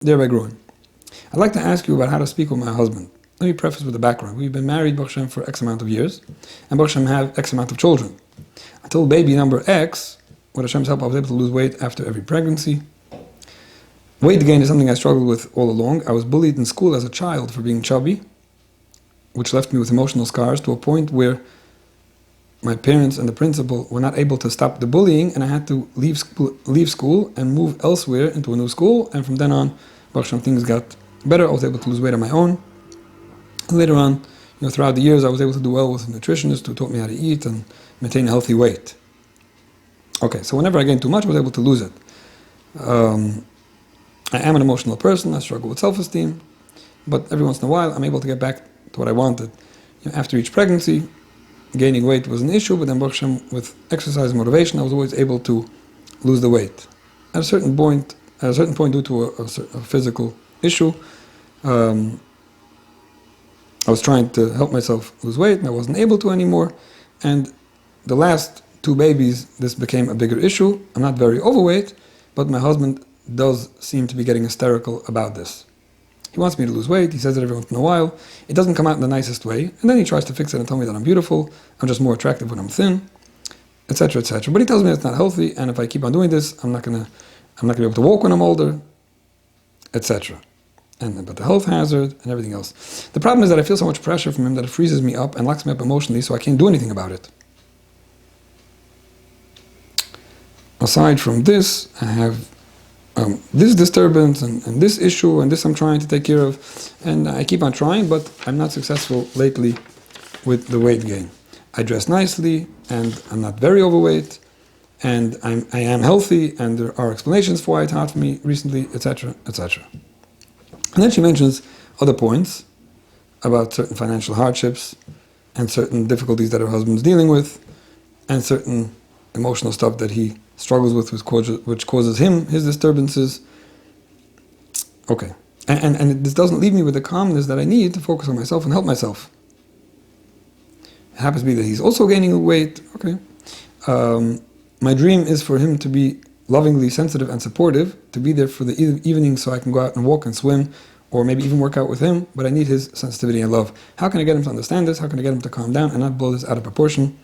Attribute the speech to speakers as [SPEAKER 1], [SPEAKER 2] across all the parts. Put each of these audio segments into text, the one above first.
[SPEAKER 1] Dear Rabbi Gruen, I'd like to ask you about how to speak with my husband. Let me preface with the background. We've been married, Baruch Hashem, for X amount of years, and Baruch Hashem have X amount of children. Until baby number X, with Hashem's help, I was able to lose weight after every pregnancy. Weight gain is something I struggled with all along. I was bullied in school as a child for being chubby, which left me with emotional scars to a point where my parents and the principal were not able to stop the bullying, and I had to leave school and move elsewhere into a new school. And from then on, Baruch Hashem, things got better. I was able to lose weight on my own. And later on, throughout the years, I was able to do well with a nutritionist who taught me how to eat and maintain a healthy weight. Okay, so whenever I gained too much, I was able to lose it. I am an emotional person. I struggle with self-esteem, but every once in a while, I'm able to get back to what I wanted. After each pregnancy, gaining weight was an issue, but then Baruch Hashem, with exercise and motivation, I was always able to lose the weight. At a certain point, due to a physical issue, I was trying to help myself lose weight, and I wasn't able to anymore. And the last 2 babies, this became a bigger issue. I'm not very overweight, but my husband does seem to be getting hysterical about this. He wants me to lose weight. He says it every once in a while. It doesn't come out in the nicest way. And then he tries to fix it and tell me that I'm beautiful. I'm just more attractive when I'm thin, etc., etc. But he tells me it's not healthy, and if I keep on doing this, I'm not gonna be able to walk when I'm older, etc. And about the health hazard and everything else. The problem is that I feel so much pressure from him that it freezes me up and locks me up emotionally, so I can't do anything about it. Aside from this, I have this disturbance and this issue and this I'm trying to take care of, and I keep on trying, but I'm not successful lately with the weight gain. I dress nicely, and I'm not very overweight, and I am healthy, and there are explanations for why it's hard for me recently, etc., etc. And then she mentions other points about certain financial hardships and certain difficulties that her husband's dealing with, and certain emotional stuff that he struggles with, which causes him his disturbances. Okay. And this doesn't leave me with the calmness that I need to focus on myself and help myself. It happens to be that he's also gaining weight. Okay. My dream is for him to be lovingly sensitive and supportive, to be there for the evening so I can go out and walk and swim, or maybe even work out with him, but I need his sensitivity and love. How can I get him to understand this? How can I get him to calm down and not blow this out of proportion?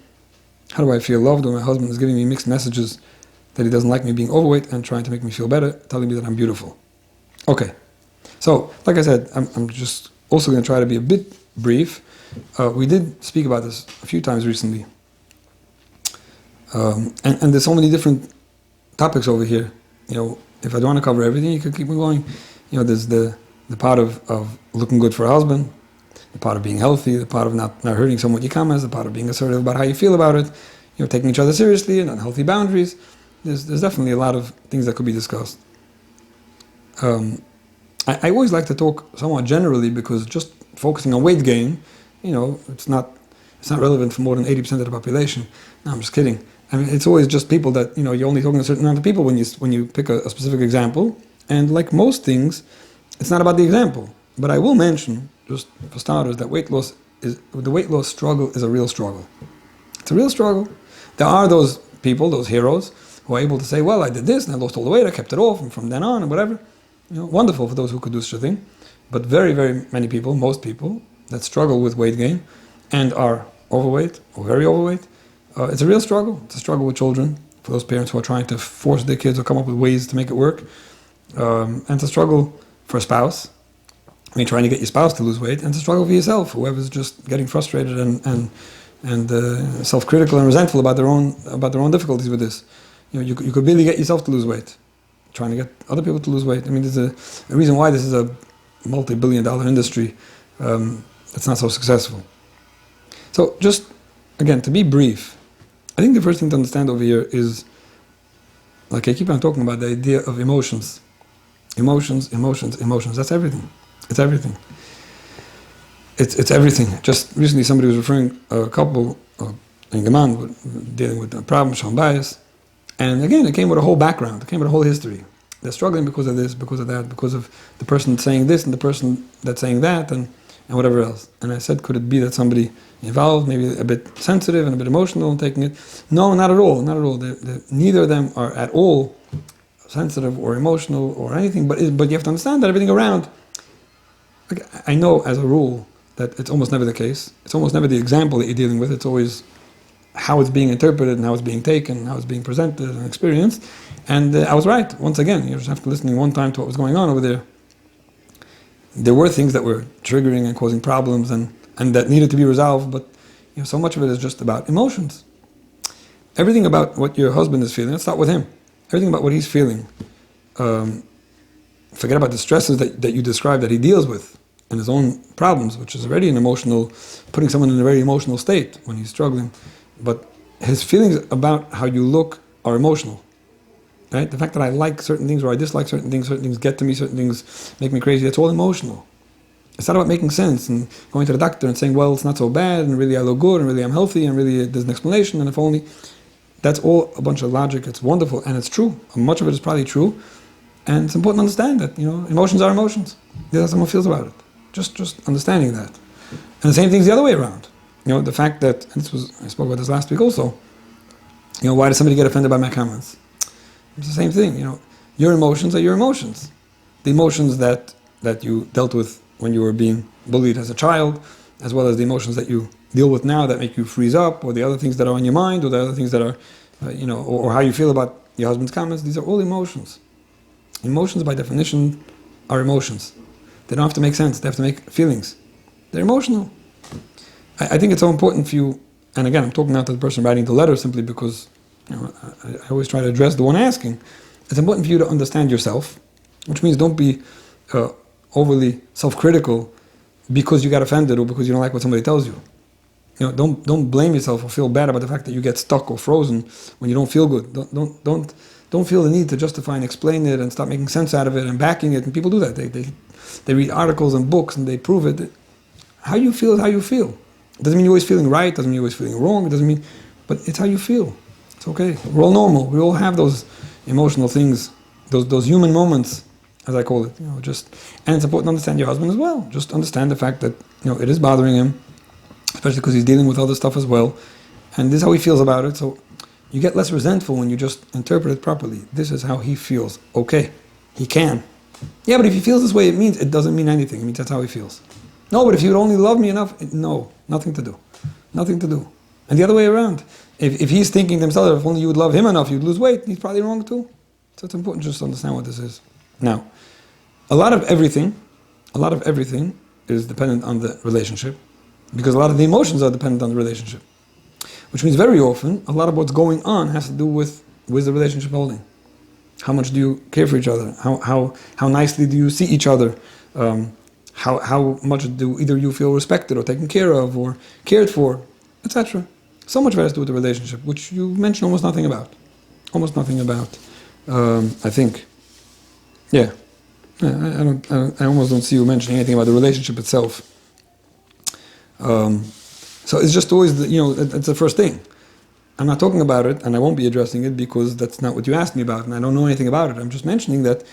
[SPEAKER 1] How do I feel loved when my husband is giving me mixed messages that he doesn't like me being overweight and trying to make me feel better, telling me that I'm beautiful? Okay. So, like I said, I'm just also going to try to be a bit brief. We did speak about this a few times recently. And there's so many different topics over here. If I don't want to cover everything, you could keep going. There's the part of looking good for a husband, the part of being healthy, the part of not hurting someone you come as, the part of being assertive about how you feel about it, taking each other seriously and unhealthy boundaries. There's definitely a lot of things that could be discussed. I always like to talk somewhat generally, because just focusing on weight gain, it's not relevant for more than 80% of the population. No, I'm just kidding. I mean, it's always just people that, you're only talking to a certain amount of people when you pick a specific example. And like most things, it's not about the example. But I will mention, just for starters, that the weight loss struggle is a real struggle. It's a real struggle. There are those people, those heroes, who are able to say, well, I did this and I lost all the weight, I kept it off, and from then on, and whatever. Wonderful for those who could do such a thing. But very, very many people, most people, that struggle with weight gain and are overweight or very overweight, it's a real struggle. It's a struggle with children, for those parents who are trying to force their kids or come up with ways to make it work. And it's a struggle for a spouse, trying to get your spouse to lose weight, and it's a struggle for yourself, whoever's just getting frustrated and self-critical and resentful about their own difficulties with this. You could really get yourself to lose weight, trying to get other people to lose weight. There's a reason why this is a multi-billion-dollar industry that's not so successful. So just, again, to be brief, I think the first thing to understand over here is, like I keep on talking about, the idea of emotions. Emotions. That's everything. It's everything. It's everything. Just recently somebody was referring a couple in Gaman dealing with a problem, Sean bias. And again, it came with a whole background. It came with a whole history. They're struggling because of this, because of that, because of the person saying this and the person that's saying that and whatever else. And I said, could it be that somebody involved, maybe a bit sensitive and a bit emotional and taking it? No, not at all. Not at all. Neither of them are at all sensitive or emotional or anything, but you have to understand that everything around, like, I know as a rule that it's almost never the case. It's almost never the example that you're dealing with. It's always how it's being interpreted and how it's being taken, and how it's being presented and experienced. And I was right. Once again, you just have to listen one time to what was going on over there. There were things that were triggering and causing problems and that needed to be resolved, but so much of it is just about emotions. Everything about what your husband is feeling, let's start with him. Everything about what he's feeling. Forget about the stresses that you described that he deals with and his own problems, which is already an emotional, putting someone in a very emotional state when he's struggling. But his feelings about how you look are emotional. Right? The fact that I like certain things or I dislike certain things get to me, certain things make me crazy, that's all emotional. It's not about making sense and going to the doctor and saying, well, it's not so bad, and really I look good, and really I'm healthy, and really there's an explanation, and if only. That's all a bunch of logic. It's wonderful, and it's true. Much of it is probably true, and it's important to understand that, emotions are emotions. That's how someone feels about it. Just understanding that. And the same thing's the other way around. The fact that, and I spoke about this last week also, why does somebody get offended by my comments? It's the same thing, Your emotions are your emotions. The emotions that you dealt with when you were being bullied as a child, as well as the emotions that you deal with now that make you freeze up, or the other things that are on your mind, or the other things that are, or how you feel about your husband's comments. These are all emotions. Emotions, by definition, are emotions. They don't have to make sense. They have to make feelings. They're emotional. I think it's so important for you, and again, I'm talking now to the person writing the letter simply because I always try to address the one asking. It's important for you to understand yourself, which means don't be overly self-critical because you got offended or because you don't like what somebody tells you. Don't blame yourself or feel bad about the fact that you get stuck or frozen when you don't feel good. Don't feel the need to justify and explain it and start making sense out of it and backing it. And people do that. They read articles and books and they prove it. How you feel is how you feel. It doesn't mean you're always feeling right. It doesn't mean you're always feeling wrong. It doesn't mean, but it's how you feel. It's okay. We're all normal. We all have those emotional things, those human moments, as I call it. And it's important to understand your husband as well. Just understand the fact that it is bothering him, especially because he's dealing with other stuff as well, and this is how he feels about it. So you get less resentful when you just interpret it properly. This is how he feels. Okay, he can. Yeah, but if he feels this way, it doesn't mean anything. It means that's how he feels. No, but if you would only love me enough, no, nothing to do. Nothing to do. And the other way around. If he's thinking to himself, if only you would love him enough, you'd lose weight, he's probably wrong too. So it's important just to understand what this is. Now, a lot of everything is dependent on the relationship, because a lot of the emotions are dependent on the relationship. Which means very often, a lot of what's going on has to do with the relationship holding. How much do you care for each other? How nicely do you see each other? How much do either you feel respected or taken care of or cared for, etc. So much of it has to do with the relationship, which you mentioned almost nothing about. I think. Yeah. I almost don't see you mentioning anything about the relationship itself. So it's just always, it's the first thing. I'm not talking about it, and I won't be addressing it because that's not what you asked me about, and I don't know anything about it. I'm just mentioning that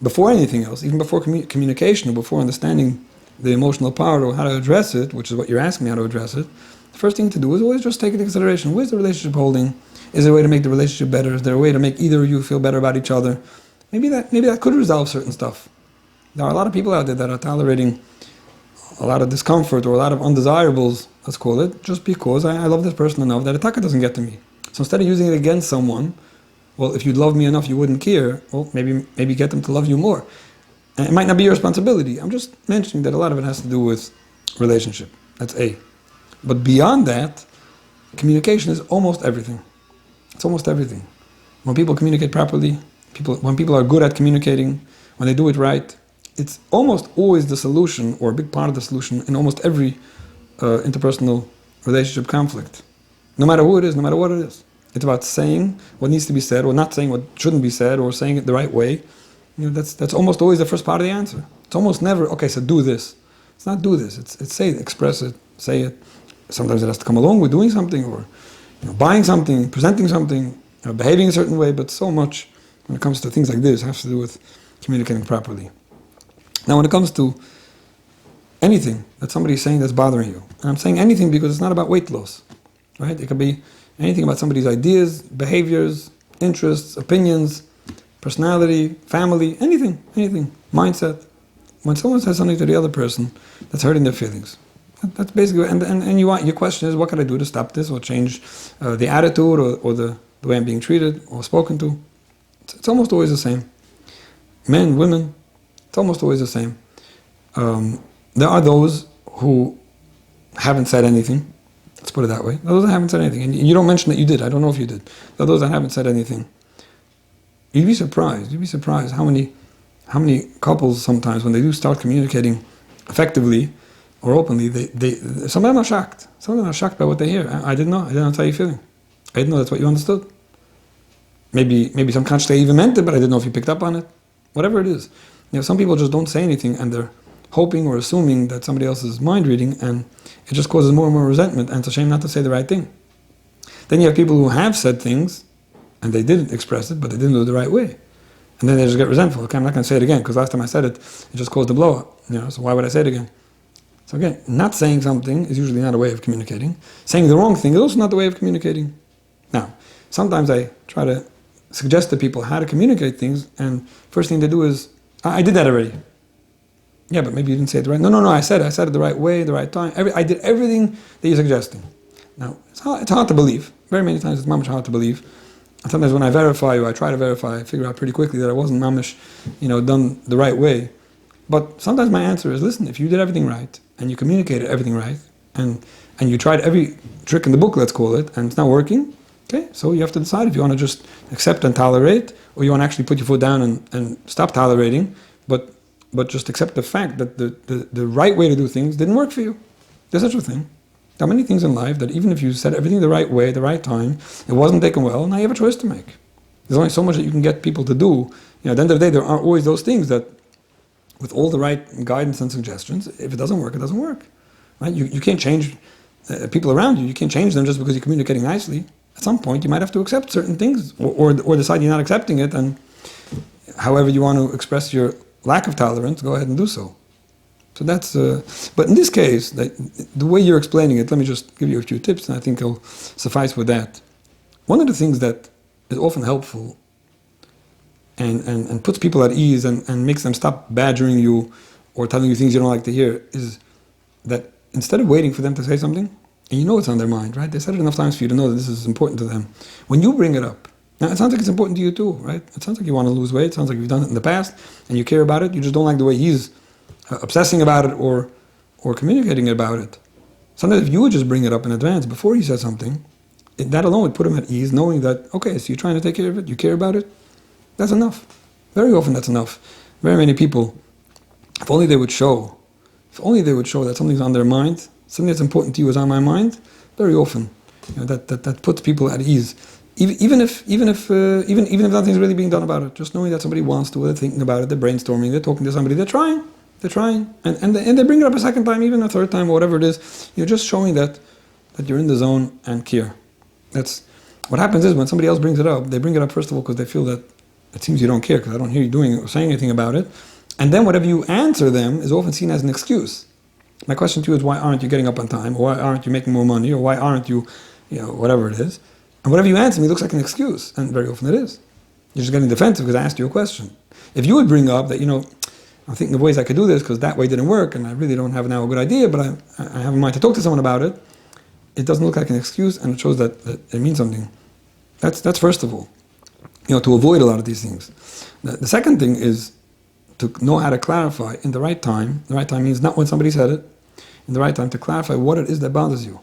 [SPEAKER 1] before anything else, even before communication or before understanding the emotional part or how to address it, which is what you're asking me how to address it, the first thing to do is always just take into consideration, where's the relationship holding? Is there a way to make the relationship better? Is there a way to make either of you feel better about each other? Maybe that could resolve certain stuff. There are a lot of people out there that are tolerating a lot of discomfort or a lot of undesirables, let's call it, just because I love this person enough that attack doesn't get to me. So instead of using it against someone, well, if you'd love me enough, you wouldn't care. Well, maybe get them to love you more. And it might not be your responsibility. I'm just mentioning that a lot of it has to do with relationship. That's A. But beyond that, communication is almost everything. It's almost everything. When people communicate properly, when people are good at communicating, when they do it right, it's almost always the solution, or a big part of the solution, in almost every interpersonal relationship conflict. No matter who it is, no matter what it is. It's about saying what needs to be said, or not saying what shouldn't be said, or saying it the right way. That's almost always the first part of the answer. It's almost never, okay, so do this. It's not do this. It's say it, express it, say it. Sometimes it has to come along with doing something, or buying something, presenting something, behaving a certain way, but so much when it comes to things like this has to do with communicating properly. Now, when it comes to anything that somebody's saying that's bothering you, and I'm saying anything because it's not about weight loss, right? It could be anything about somebody's ideas, behaviors, interests, opinions, personality, family, anything, mindset. When someone says something to the other person that's hurting their feelings, that's basically, and your question is, what can I do to stop this or change the attitude or the way I'm being treated or spoken to? It's almost always the same. Men, women, it's almost always the same. There are those who haven't said anything. Let's put it that way. Those that haven't said anything. And you don't mention that you did. I don't know if you did. There are those that haven't said anything. You'd be surprised. You'd be surprised how many couples sometimes, when they do start communicating effectively or openly, some of them are shocked. Some of them are shocked by what they hear. I didn't know. I didn't know that's how you're feeling. I didn't know that's what you understood. Maybe subconsciously even meant it, but I didn't know if you picked up on it. Whatever it is. Some people just don't say anything and they're hoping or assuming that somebody else is mind reading, and it just causes more and more resentment, and it's a shame not to say the right thing. Then you have people who have said things and they didn't express it, but they didn't do it the right way. And then they just get resentful. Okay, I'm not going to say it again because last time I said it, it just caused a blow up. So why would I say it again? So again, not saying something is usually not a way of communicating. Saying the wrong thing is also not the way of communicating. Now, sometimes I try to suggest to people how to communicate things, and first thing they do is, I did that already. Yeah, but maybe you didn't say it right. No, I said it the right way, the right time. I did everything that you're suggesting. Now, it's hard to believe. Very many times it's mamish hard to believe. And sometimes when I try to verify, I figure out pretty quickly that I wasn't mamish, done the right way. But sometimes my answer is, listen, if you did everything right, and you communicated everything right, and you tried every trick in the book, let's call it, and it's not working, okay, so you have to decide if you want to just accept and tolerate, or you want to actually put your foot down and stop tolerating, but just accept the fact that the right way to do things didn't work for you. There's such a thing. There are many things in life that even if you said everything the right way, the right time, it wasn't taken well, now you have a choice to make. There's only so much that you can get people to do. At the end of the day, there are always those things that, with all the right guidance and suggestions, if it doesn't work, it doesn't work. Right? You can't change people around you. You can't change them just because you're communicating nicely. At some point, you might have to accept certain things or decide you're not accepting it, and however you want to express your lack of tolerance, go ahead and do so. So that's, but in this case, the way you're explaining it, let me just give you a few tips, and I think it'll suffice with that. One of the things that is often helpful and puts people at ease and makes them stop badgering you or telling you things you don't like to hear is that instead of waiting for them to say something, and you know it's on their mind, right? They said it enough times for you to know that this is important to them. When you bring it up, now it sounds like it's important to you too, right? It sounds like you want to lose weight, it sounds like you've done it in the past, and you care about it, you just don't like the way he's obsessing about it or communicating about it. Sometimes if you would just bring it up in advance before he says something, that alone would put him at ease, knowing that, okay, so you're trying to take care of it, you care about it, that's enough. Very often that's enough. Very many people, if only they would show that something's on their mind, something that's important to you is on my mind, very often that puts people at ease. Even if nothing's really being done about it, just knowing that somebody wants to, they're thinking about it, they're brainstorming, they're talking to somebody, they're trying, and they bring it up a second time, even a third time, or whatever it is. You're just showing that you're in the zone and care. That's what happens is when somebody else brings it up, they bring it up first of all because they feel that it seems you don't care because I don't hear you doing or saying anything about it, and then whatever you answer them is often seen as an excuse. My question to you is, why aren't you getting up on time, or why aren't you making more money, or why aren't you, whatever it is. And whatever you answer me looks like an excuse, and very often it is. You're just getting defensive because I asked you a question. If you would bring up that, I'm thinking of ways I could do this because that way didn't work, and I really don't have now a good idea, but I have in mind to talk to someone about it, it doesn't look like an excuse, and it shows that it means something. That's first of all, to avoid a lot of these things. The second thing is to know how to clarify in the right time. The right time means not when somebody said it, in the right time to clarify what it is that bothers you.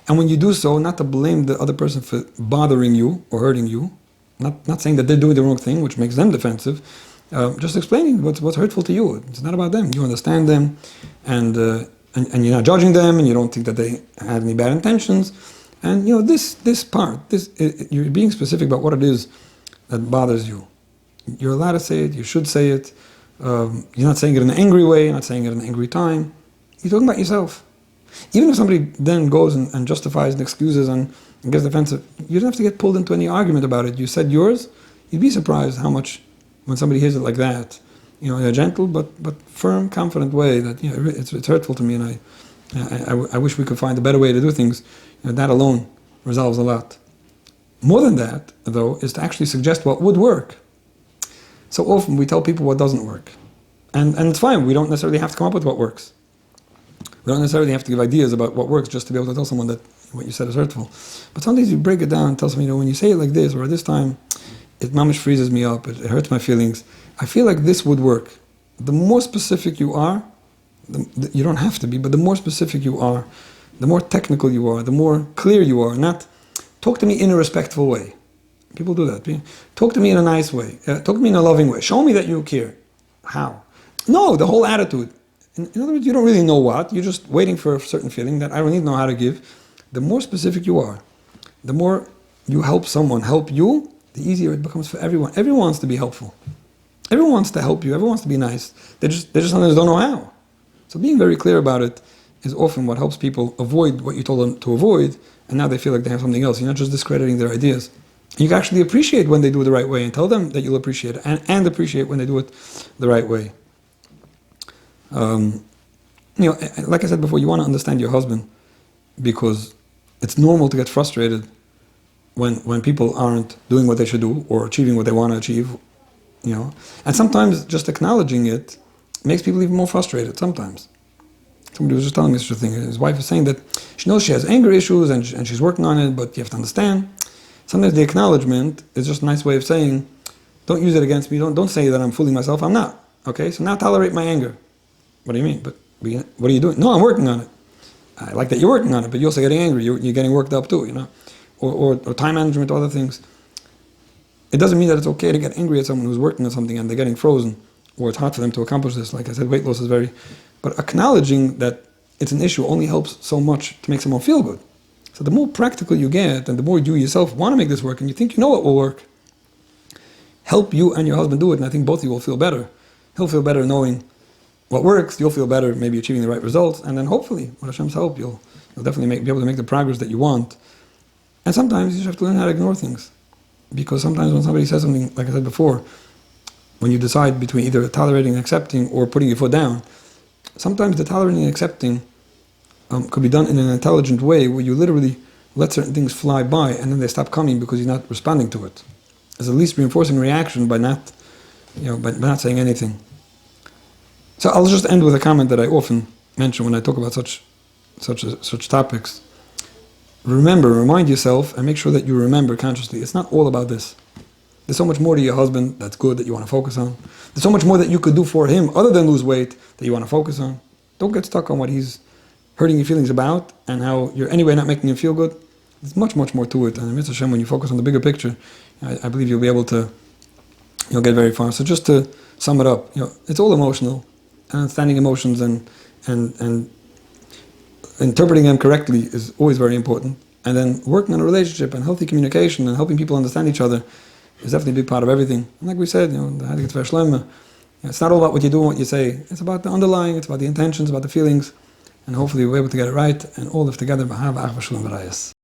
[SPEAKER 1] And when you do so, not to blame the other person for bothering you or hurting you, not saying that they're doing the wrong thing, which makes them defensive, just explaining what's hurtful to you. It's not about them. You understand them, and you're not judging them, and you don't think that they have any bad intentions. And this part, you're being specific about what it is that bothers you. You're allowed to say it. You should say it. You're not saying it in an angry way. You're not saying it in an angry time. You're talking about yourself. Even if somebody then goes and justifies and excuses and gets defensive, you don't have to get pulled into any argument about it. You said yours. You'd be surprised how much, when somebody hears it like that, in a gentle but firm, confident way, that it's hurtful to me, and I wish we could find a better way to do things. That alone resolves a lot. More than that, though, is to actually suggest what would work. So often we tell people what doesn't work. And it's fine, we don't necessarily have to come up with what works. We don't necessarily have to give ideas about what works just to be able to tell someone that what you said is hurtful. But sometimes you break it down and tell someone, when you say it like this, or this time, it mamish freezes me up, it hurts my feelings. I feel like this would work. The more specific you are, you don't have to be, but the more specific you are, the more technical you are, the more clear you are. Not talk to me in a respectful way. People do that. Talk to me in a nice way. Talk to me in a loving way. Show me that you care. How? No, the whole attitude. In other words, you don't really know what. You're just waiting for a certain feeling that I don't even know how to give. The more specific you are, the more you help someone help you, the easier it becomes for everyone. Everyone wants to be helpful. Everyone wants to help you. Everyone wants to be nice. They just sometimes don't know how. So being very clear about it is often what helps people avoid what you told them to avoid, and now they feel like they have something else. You're not just discrediting their ideas. You can actually appreciate when they do it the right way and tell them that you'll appreciate it, and appreciate when they do it the right way. Like I said before, you want to understand your husband because it's normal to get frustrated when people aren't doing what they should do or achieving what they want to achieve, And sometimes just acknowledging it makes people even more frustrated, sometimes. Somebody was just telling me such a thing. His wife is saying that she knows she has anger issues and she's working on it, but you have to understand. Sometimes the acknowledgement is just a nice way of saying, don't use it against me, don't say that I'm fooling myself, I'm not. Okay, so now tolerate my anger. What do you mean? But what are you doing? No, I'm working on it. I like that you're working on it, but you're also getting angry, you're getting worked up too, or time management, or other things. It doesn't mean that it's okay to get angry at someone who's working on something and they're getting frozen, or it's hard for them to accomplish this. Like I said, weight loss is but acknowledging that it's an issue only helps so much to make someone feel good. So the more practical you get, and the more you yourself want to make this work, and you think you know it will work, help you and your husband do it, and I think both of you will feel better. He'll feel better knowing what works, you'll feel better maybe achieving the right results, and then hopefully, with Hashem's help, you'll definitely be able to make the progress that you want. And sometimes you just have to learn how to ignore things. Because sometimes when somebody says something, like I said before, when you decide between either tolerating and accepting or putting your foot down, sometimes the tolerating and accepting could be done in an intelligent way where you literally let certain things fly by and then they stop coming because you're not responding to it. It's the least reinforcing reaction by not saying anything. So I'll just end with a comment that I often mention when I talk about such topics. Remind yourself and make sure that you remember consciously. It's not all about this. There's so much more to your husband that's good that you want to focus on. There's so much more that you could do for him other than lose weight that you want to focus on. Don't get stuck on what he's hurting your feelings about and how you're anyway not making him feel good. There's much, much more to it. And Mitzvah Hashem, when you focus on the bigger picture, I believe you'll be able to get very far. So just to sum it up, it's all emotional. Understanding emotions and interpreting them correctly is always very important. And then working on a relationship and healthy communication and helping people understand each other is definitely a big part of everything. And like we said, the Heilige Tver Shlomo, it's not all about what you do and what you say. It's about the underlying, it's about the intentions, about the feelings. And hopefully we're able to get it right and all live together.